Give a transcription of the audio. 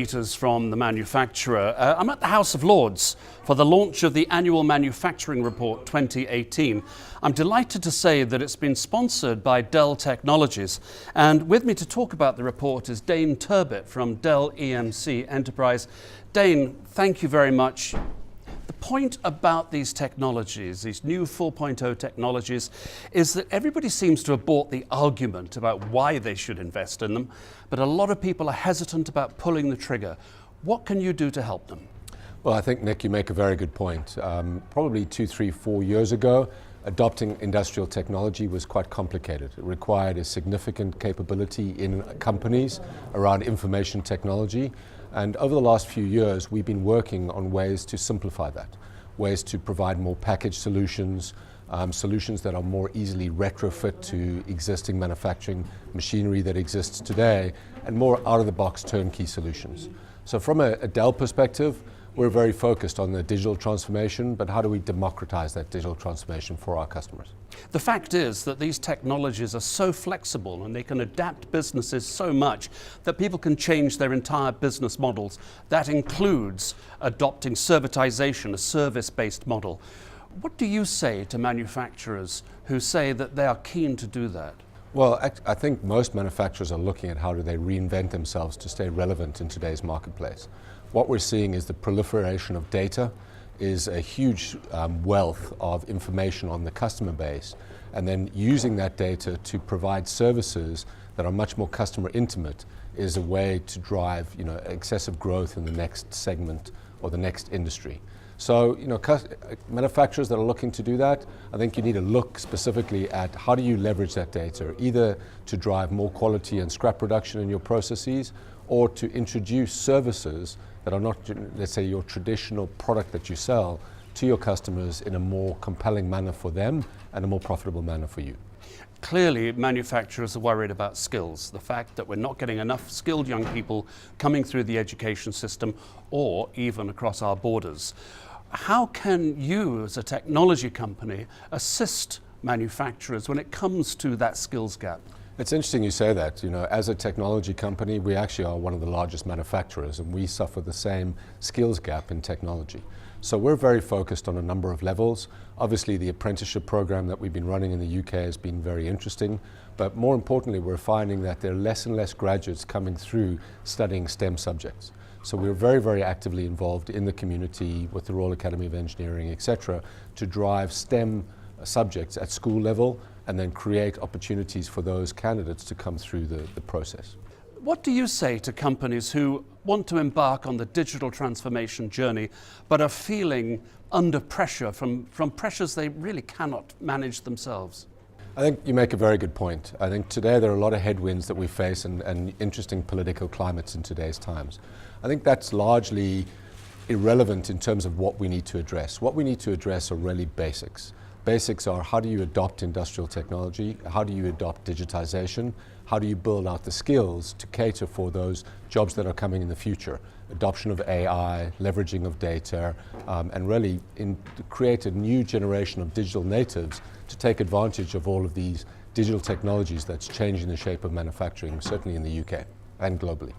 Peters from the manufacturer. I'm at the House of Lords for the launch of the annual Manufacturing Report 2018. I'm delighted to say that it's been sponsored by Dell Technologies. And with me to talk about the report is Dane Turbett from Dell EMC Enterprise. Dane, thank you very much. The point about these technologies, these new 4.0 technologies, is that everybody seems to have bought the argument about why they should invest in them, but a lot of people are hesitant about pulling the trigger. What can you do to help them? Well, I think, Nick, you make a very good point. Probably 2, 3, 4 years ago, adopting industrial technology was quite complicated. It required a significant capability in companies around information technology. And over the last few years, we've been working on ways to simplify that, ways to provide more packaged solutions, solutions that are more easily retrofit to existing manufacturing machinery that exists today, and more out-of-the-box turnkey solutions. So from a Dell perspective, we're very focused on the digital transformation, but how do we democratize that digital transformation for our customers? The fact is that these technologies are so flexible and they can adapt businesses so much that people can change their entire business models. That includes adopting servitization, a service-based model. What do you say to manufacturers who say that they are keen to do that? Well, I think most manufacturers are looking at how do they reinvent themselves to stay relevant in today's marketplace. What we're seeing is the proliferation of data is a huge wealth of information on the customer base, and then using that data to provide services that are much more customer intimate is a way to drive, excessive growth in the next segment or the next industry. So, manufacturers that are looking to do that, I think you need to look specifically at how do you leverage that data, either to drive more quality and scrap reduction in your processes, or to introduce services that are not, let's say, your traditional product that you sell to your customers in a more compelling manner for them and a more profitable manner for you. Clearly, manufacturers are worried about skills, the fact that we're not getting enough skilled young people coming through the education system or even across our borders. How can you, as a technology company, assist manufacturers when it comes to that skills gap? It's interesting you say that. As a technology company, we actually are one of the largest manufacturers, and we suffer the same skills gap in technology. So we're very focused on a number of levels. Obviously, the apprenticeship program that we've been running in the UK has been very interesting, but more importantly, we're finding that there are less and less graduates coming through studying STEM subjects. So we're very, very actively involved in the community with the Royal Academy of Engineering, etc., to drive STEM subjects at school level and then create opportunities for those candidates to come through the process. What do you say to companies who want to embark on the digital transformation journey but are feeling under pressure from pressures they really cannot manage themselves? I think you make a very good point. I think today there are a lot of headwinds that we face and interesting political climates in today's times. I think that's largely irrelevant in terms of what we need to address. What we need to address are really basics. Basics are how do you adopt industrial technology, how do you adopt digitization, how do you build out the skills to cater for those jobs that are coming in the future, adoption of AI, leveraging of data, and really create a new generation of digital natives to take advantage of all of these digital technologies that's changing the shape of manufacturing, certainly in the UK and globally.